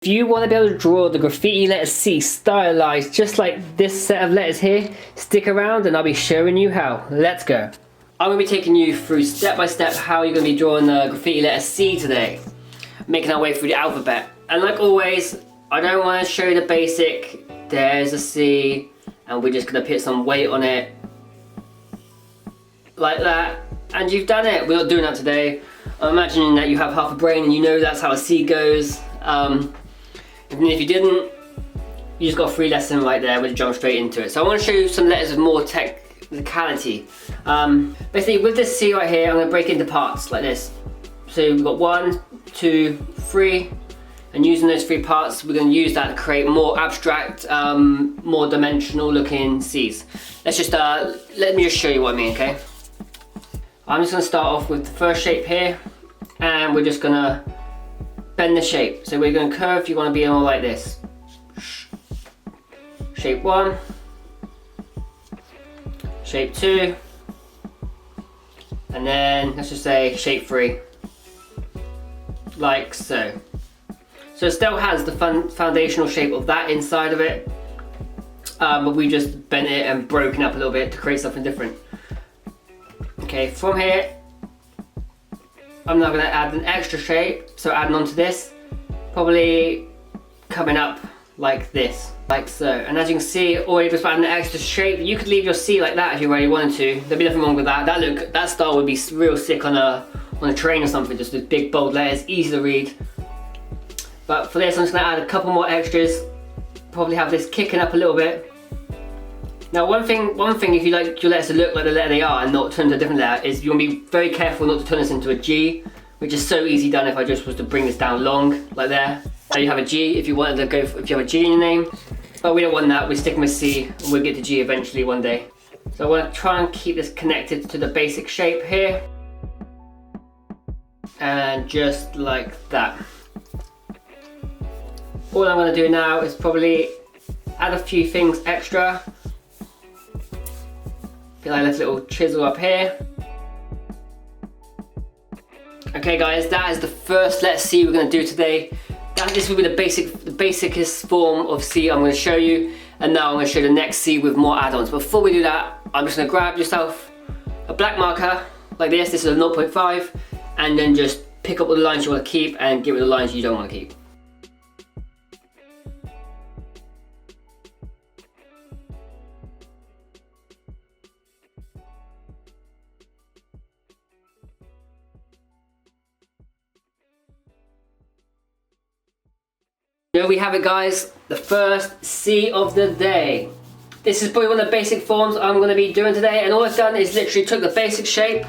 If you want to be able to draw the graffiti letter C stylized just like this set of letters here, stick around and I'll be showing you how. Let's go. I'm going to be taking you through step by step how you're going to be drawing the graffiti letter C today. Making our way through the alphabet. And like always, I don't want to show you the basic, there's a C, and we're just going to put some weight on it. Like that. And you've done it. We're not doing that today. I'm imagining that you have half a brain and you know that's how a C goes. And if you didn't, you just got a free lesson right there. We'll jump straight into it. So I want to show you some letters with more technicality. Basically with this C right here, I'm going to break it into parts like this. So we've got 1, 2, 3, and using those 3 parts, we're going to use that to create more abstract, more dimensional looking C's. Let's just, let me just show you what I mean, okay? I'm just going to start off with the first shape here, and we're just going to bend the shape. So we're going to curve, you want to be all like this. Shape 1, shape 2, and then let's just say shape 3. Like so. So it still has the foundational shape of that inside of it, but we just bent it and broken up a little bit to create something different. Okay, from here, I'm now going to add an extra shape, so adding on to this, probably coming up like this, like so. And as you can see, already just adding an extra shape. You could leave your C like that if you really wanted to. There'd be nothing wrong with that. That style would be real sick on a train or something, just with big bold letters, easy to read. But for this, I'm just going to add a couple more extras. Probably have this kicking up a little bit. Now one thing if you like your letters to look like the letter they are and not turn to a different letter, is you want to be very careful not to turn this into a G, which is so easy done if I just was to bring this down long, like there. Now you have a G if you wanted to go if you have a G in your name. But we don't want that, we're sticking with C, and we'll get to G eventually one day. So I want to try and keep this connected to the basic shape here. And just like that. All I'm going to do now is probably add a few things extra. Feel like a little chisel up here. Okay guys, that is the first letter C we're going to do today. This will be the basicest form of C I'm going to show you. And now I'm going to show you the next C with more add-ons. Before we do that, I'm just going to grab yourself a black marker like this. This is a 0.5, and then just pick up all the lines you want to keep and get rid of the lines you don't want to keep. There we have it guys, the first C of the day. This is probably one of the basic forms I'm going to be doing today, and all I've done is literally took the basic shape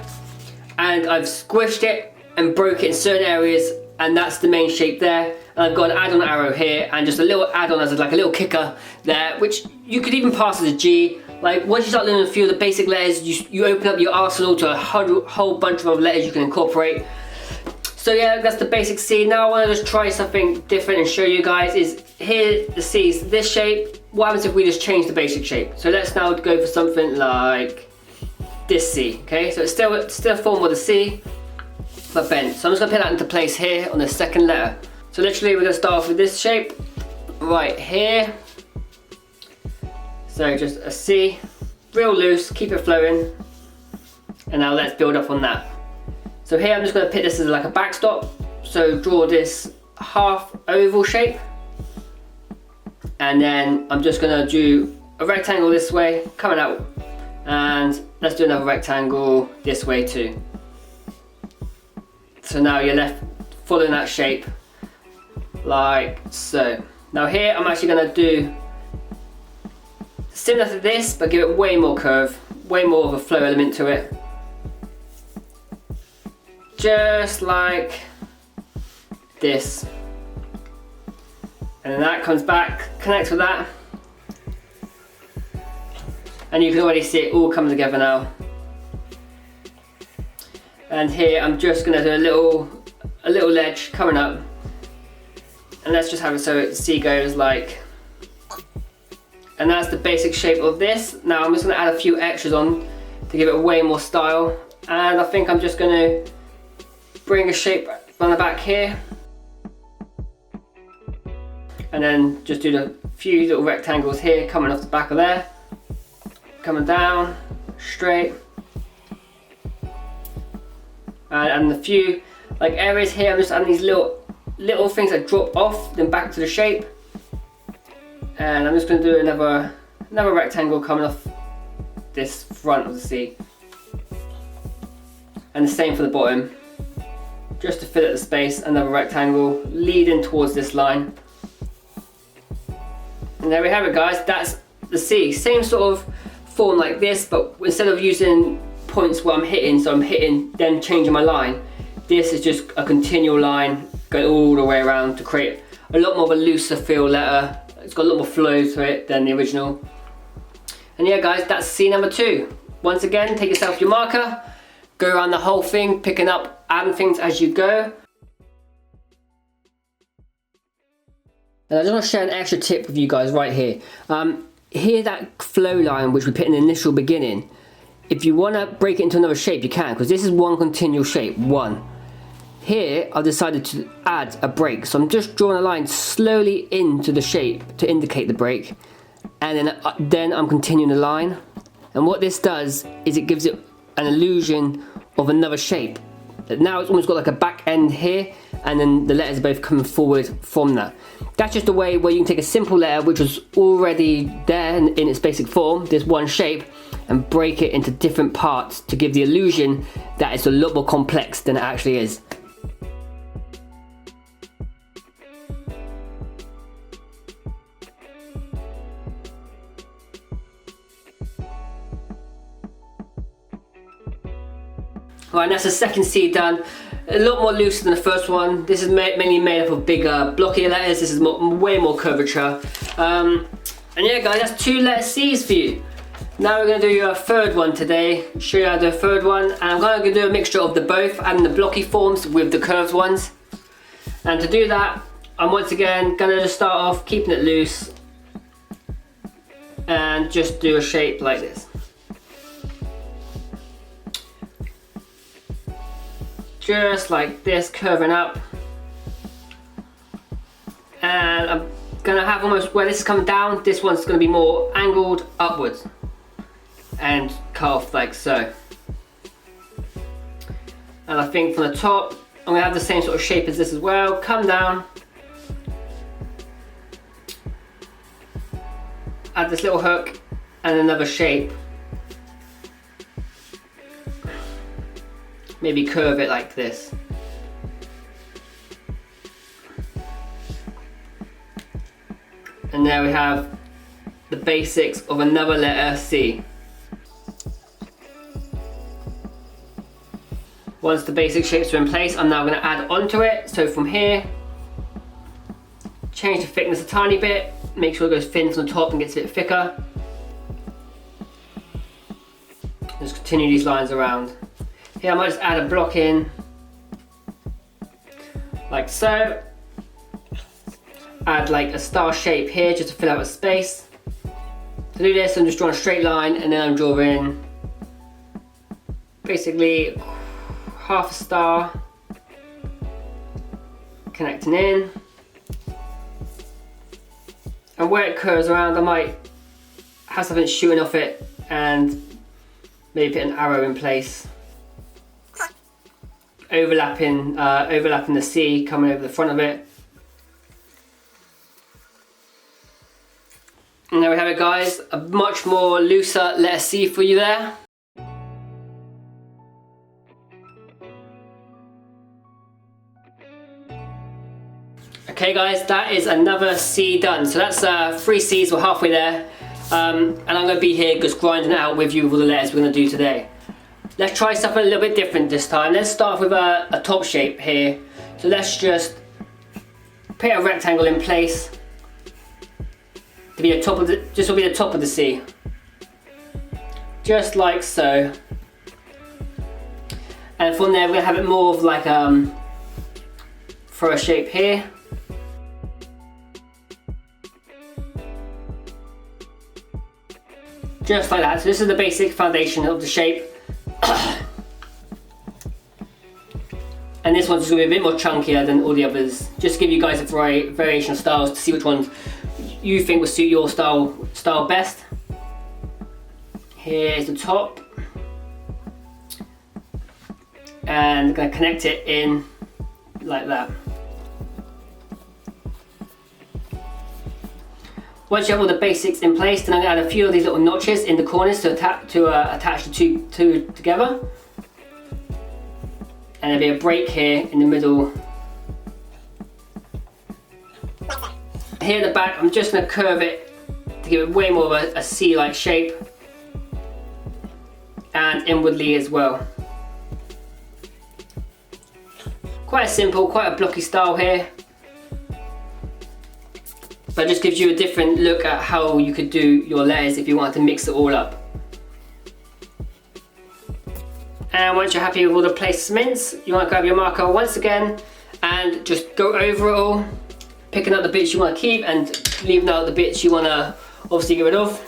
and I've squished it and broke it in certain areas, and that's the main shape there. And I've got an add-on arrow here and just a little add-on as like a little kicker there, which you could even pass as a G. Like once you start learning a few of the basic letters, you open up your arsenal to a whole bunch of other letters you can incorporate. So yeah, that's the basic C. Now I want to just try something different and show you guys is here the C's this shape. What happens if we just change the basic shape? So let's now go for something like this C, okay? So it's still a form with a C, but bent. So I'm just gonna put that into place here on the second letter. So literally we're gonna start off with this shape right here. So just a C, real loose, keep it flowing. And now let's build up on that. So here I'm just going to put this as like a backstop. So draw this half oval shape. And then I'm just going to do a rectangle this way, coming out. And let's do another rectangle this way too. So now you're left following that shape, like so. Now here I'm actually going to do similar to this, but give it way more curve, way more of a flow element to it. Just like this. And then that comes back, connects with that. And you can already see it all come together now. And here I'm just gonna do a little ledge coming up. And let's just have it so the C goes like, and that's the basic shape of this. Now I'm just gonna add a few extras on to give it way more style. And I think I'm just gonna bring a shape on the back here. And then just do the few little rectangles here coming off the back of there. Coming down, straight. And a few like areas here, I'm just adding these little things that drop off, then back to the shape. And I'm just going to do another rectangle coming off this front of the C. And the same for the bottom. Just to fill out the space, another rectangle leading towards this line. And there we have it, guys. That's the C. Same sort of form like this, but instead of using points where I'm hitting, so I'm hitting then changing my line, this is just a continual line going all the way around to create a lot more of a looser feel letter. It's got a lot more flow to it than the original. And yeah, guys, that's C number 2. Once again, take yourself your marker, go around the whole thing, picking up, adding things as you go. And I just want to share an extra tip with you guys right here. Here, that flow line which we put in the initial beginning, if you want to break it into another shape, you can, because this is one continual shape, one. Here, I've decided to add a break, so I'm just drawing a line slowly into the shape to indicate the break, and then I'm continuing the line. And what this does is it gives it an illusion of another shape. Now it's almost got like a back end here, and then the letters are both coming forward from that. That's just a way where you can take a simple letter which was already there in its basic form, this one shape, and break it into different parts to give the illusion that it's a lot more complex than it actually is. Right, that's the second C done. A lot more looser than the first one. This is mainly made up of bigger, blockier letters. This is way more curvature. And yeah, guys, that's 2 letter C's for you. Now we're going to do a third one today. Show you how to do a third one. And I'm going to do a mixture of the both, adding the blocky forms with the curved ones. And to do that, I'm once again going to just start off keeping it loose and just do a shape like this. Just like this, curving up. And I'm gonna have almost where this is coming down, this one's gonna be more angled upwards and cut off like so. And I think from the top, I'm gonna have the same sort of shape as this as well. Come down, add this little hook and another shape. Maybe curve it like this. And there we have the basics of another letter C. Once the basic shapes are in place, I'm now going to add onto it. So from here, change the thickness a tiny bit, make sure it goes thin from the top and gets a bit thicker. Just continue these lines around. Here I might just add a block in, like so. Add like a star shape here just to fill out a space. To do this, I'm just drawing a straight line and then I'm drawing basically half a star connecting in. And where it curves around, I might have something shooting off it and maybe put an arrow in place. Overlapping the C, coming over the front of it. And there we have it, guys. A much more looser letter C for you there. Okay guys, that is another C done. So that's 3 C's, we're halfway there. And I'm going to be here just grinding it out with you with all the letters we're going to do today. Let's try something a little bit different this time. Let's start with a top shape here. So let's just put a rectangle in place to be the top of the C. Just like so. And from there we're gonna have it more of like for a shape here. Just like that. So this is the basic foundation of the shape. And And this one's going to be a bit more chunkier than all the others. Just to give you guys a variation of styles to see which ones you think will suit your style best. Here's the top. And I'm going to connect it in like that. Once you have all the basics in place, then I'm going to add a few of these little notches in the corners to attach the two together. And there'll be a break here in the middle. Here at the back, I'm just going to curve it to give it way more of a C-like shape. And inwardly as well. Quite a simple, quite a blocky style here. But it just gives you a different look at how you could do your letters if you wanted to mix it all up. And once you're happy with all the placements, you want to grab your marker once again and just go over it all, picking out the bits you want to keep and leaving out the bits you want to obviously get rid of.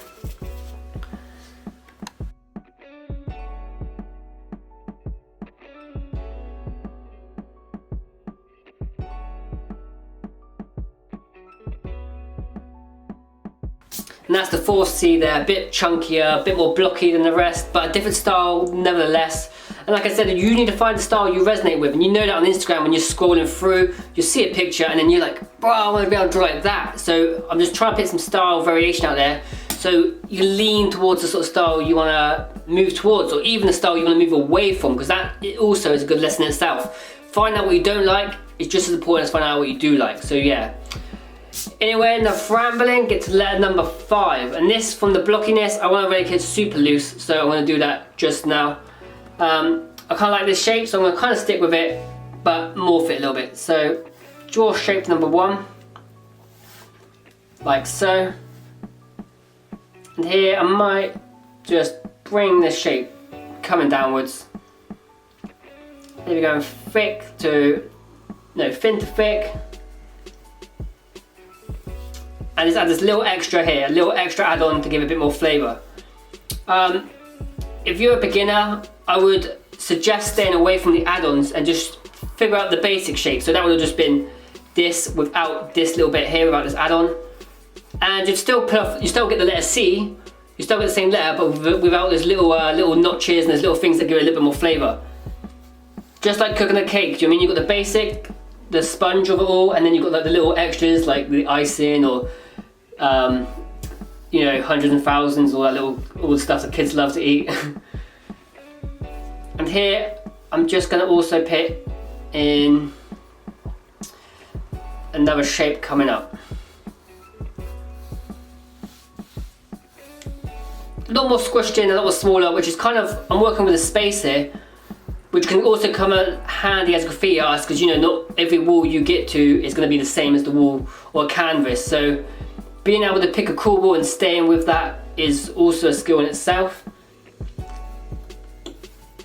And that's the 4C there, a bit chunkier, a bit more blocky than the rest, but a different style nevertheless. And like I said, you need to find the style you resonate with, and you know that on Instagram when you're scrolling through, you see a picture and then you're like, bro, I want to be able to draw like that. So I'm just trying to pick some style variation out there, so you lean towards the sort of style you want to move towards, or even the style you want to move away from, because that also is a good lesson in itself. Find out what you don't like is just as important as finding out what you do like, so yeah. Anyway, enough rambling, get to letter number 5. And this, from the blockiness, I want to make it super loose, so I'm going to do that just now. I kind of like this shape, so I'm going to kind of stick with it, but morph it a little bit. So, draw shape number 1, like so. And here I might just bring this shape coming downwards. Maybe going thin to thick. And just add this little extra here, a little extra add-on to give a bit more flavour. If you're a beginner, I would suggest staying away from the add-ons and just figure out the basic shape. So that would have just been this without this little bit here, without this add-on. And you'd still you still get the letter C, you still get the same letter, but without those little notches and those little things that give it a little bit more flavour. Just like cooking a cake, do you know what I mean? You've got the basic, the sponge of it all, and then you've got like the little extras like the icing or you know, hundreds and thousands, all the stuff that kids love to eat. And here I'm just going to also put in another shape coming up. A lot more squished in, a lot more smaller, which is kind of, I'm working with a space here, which can also come in handy as a graffiti artist, because you know not every wall you get to is going to be the same as the wall or canvas. So being able to pick a cool wall and staying with that is also a skill in itself.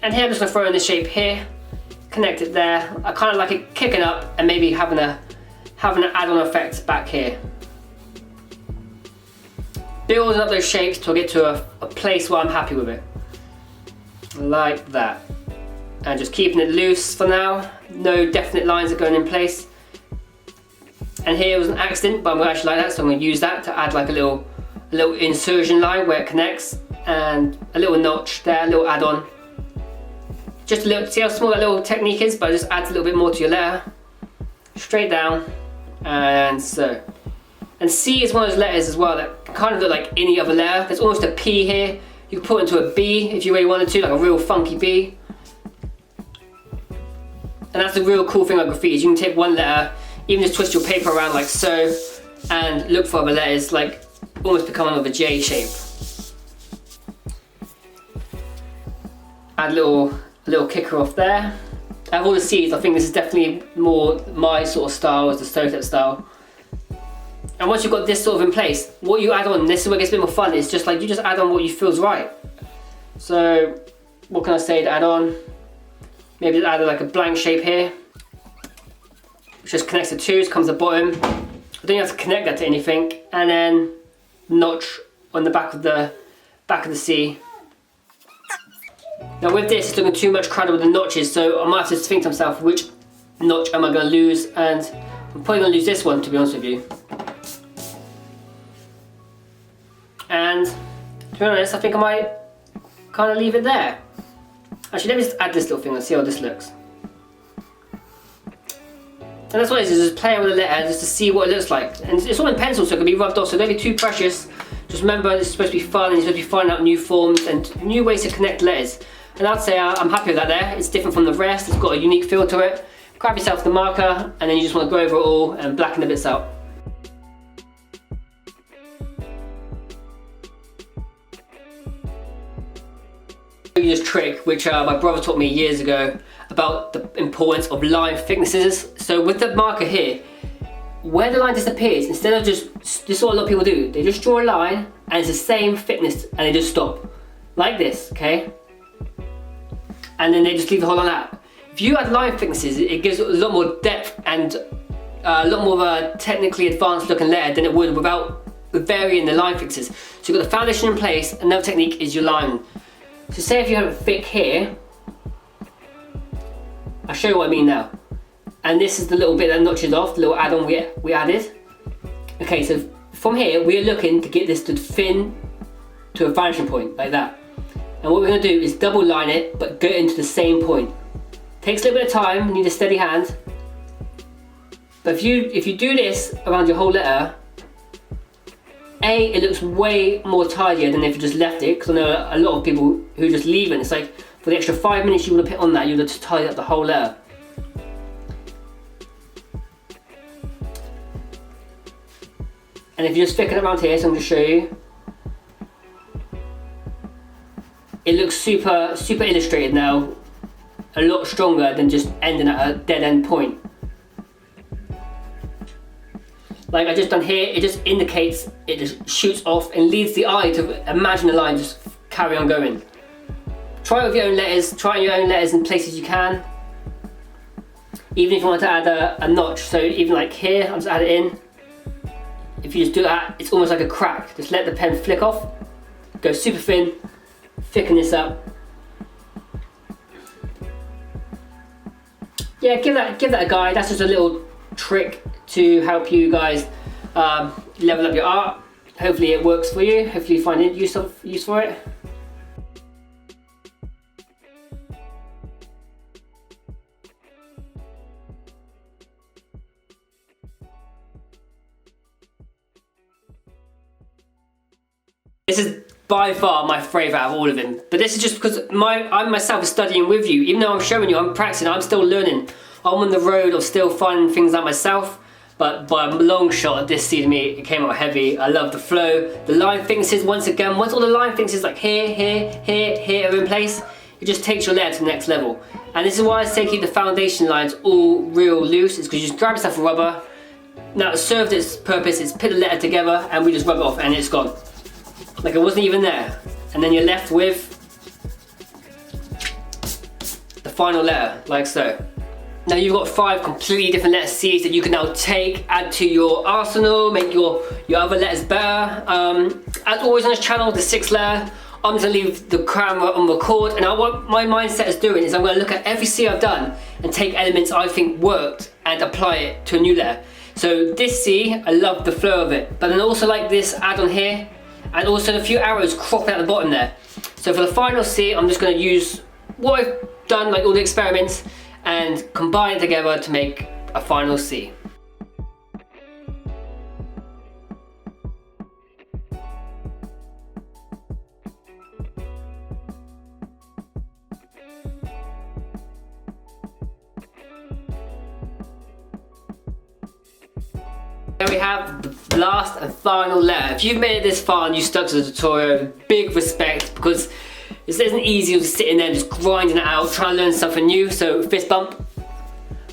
And here I'm just going to throw in the shape here, connect it there. I kind of like it kicking up and maybe having an add-on effect back here. Building up those shapes till I get to a place where I'm happy with it. Like that. And just keeping it loose for now. No definite lines are going in place. And here was an accident, but I'm going to actually like that, so I'm going to use that to add like a little insertion line where it connects, and a little notch there, a little add-on. Just a little, see how small that little technique is, but it just adds a little bit more to your letter. Straight down, and so. And C is one of those letters as well that kind of look like any other letter. There's almost a P here. You can put it into a B if you really wanted to, like a real funky B. And that's the real cool thing about graffiti, is you can take one letter, even just twist your paper around like so, and look for other letters, like almost becoming of a J shape. Add a little kicker off there. Out of all the C's, I think this is definitely more my sort of style, as the Stovetep style. And once you've got this sort of in place, what you add on, this is where it gets a bit more fun, it's just like you just add on what you feel's right. So, what can I say to add on? Maybe add like a blank shape here, which just connects the twos, comes at the bottom. I don't have to connect that to anything, and then notch on the back of the C. Now with this, it's looking too much crowded with the notches, so I might have to think to myself which notch am I going to lose, and I'm probably going to lose this one, to be honest with you. And to be honest, I think I might kind of leave it there. Actually, let me just add this little thing and see how this looks. And that's what it is just playing with the letter just to see what it looks like. And it's all in pencil, so it can be rubbed off, so don't be too precious. Just remember, this is supposed to be fun, and you're supposed to be finding out new forms and new ways to connect letters. And I'd say I'm happy with that there. It's different from the rest, it's got a unique feel to it. Grab yourself the marker, and then you just want to go over it all and blacken the bits out. This trick which my brother taught me years ago about the importance of line thicknesses. So with the marker here, where the line disappears, instead of just, this is what a lot of people do, they just draw a line and it's the same thickness and they just stop. Like this, okay? And then they just leave the whole line out. If you add line thicknesses, it gives a lot more depth and a lot more of a technically advanced looking letter than it would without varying the line thicknesses. So you've got the foundation in place, another technique is your line. So say if you have it thick here, I'll show you what I mean now. And this is the little bit that notches off, the little add-on we added. Okay, so from here, we're looking to get this to thin to a vanishing point, like that. And what we're gonna do is double line it, but go into the same point. Takes a little bit of time, you need a steady hand. But if you do this around your whole letter, it looks way more tidier than if you just left it, because I know a lot of people who just leave it. It's like for the extra 5 minutes you would have put on that, you would have just tidied up the whole letter. And if you just thicken it around here, so I'm going to show you, it looks super illustrated now, a lot stronger than just ending at a dead end point. Like I just done here, it just indicates, it just shoots off and leads the eye to imagine the line just carry on going. Try it with your own letters, try your own letters in places you can. Even if you want to add a notch, so even like here, I'll just add it in. If you just do that, it's almost like a crack. Just let the pen flick off, go super thin, thicken this up. Yeah, give that a go. That's just a little trick to help you guys level up your art. Hopefully it works for you. Hopefully you find use for it. This is by far my favourite out of all of them. But this is just because I myself is studying with you. Even though I'm showing you, I'm practicing, I'm still learning. I'm on the road of still finding things out myself. But by a long shot, this seed to me, it came out heavy. I love the flow. The line thicknesses, once again, once all the line thicknesses like here are in place, it just takes your letter to the next level. And this is why I say keep the foundation lines all real loose, is because you just grab yourself a rubber. Now it served its purpose, it's put the letter together and we just rub it off and it's gone. Like it wasn't even there. And then you're left with the final letter, like so. Now you've got 5 completely different letter C's that you can now take, add to your arsenal, make your other letters better. As always on this channel, the 6th letter, I'm just gonna leave the camera on record, and what my mindset is doing is I'm gonna look at every C I've done and take elements I think worked and apply it to a new letter. So this C, I love the flow of it, but then also like this add-on here, and also a few arrows cropping at the bottom there. So for the final C, I'm just going to use what I've done, like all the experiments, and combine it together to make a final C. Then we have the last and final letter. If you've made it this far and you stuck to the tutorial, big respect, because this isn't easy just sitting there just grinding it out, trying to learn something new, so fist bump.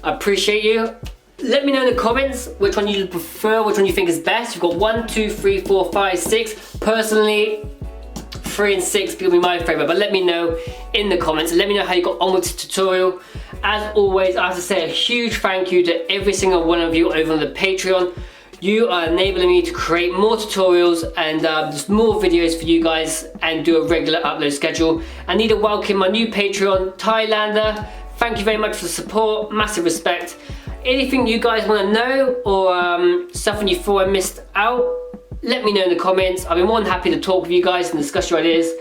I appreciate you. Let me know in the comments which one you prefer, which one you think is best. You've got 1, 2, 3, 4, 5, 6. Personally, 3 and 6 will be my favourite, but let me know in the comments. Let me know how you got on with the tutorial. As always, I have to say a huge thank you to every single one of you over on the Patreon. You are enabling me to create more tutorials and just more videos for you guys and do a regular upload schedule. I need to welcome my new Patreon, Thailander. Thank you very much for the support, massive respect. Anything you guys want to know or something you thought I missed out, let me know in the comments. I'll be more than happy to talk with you guys and discuss your ideas.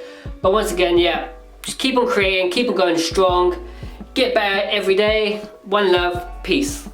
But once again, yeah, just keep on creating, keep on going strong, get better every day. One love, peace.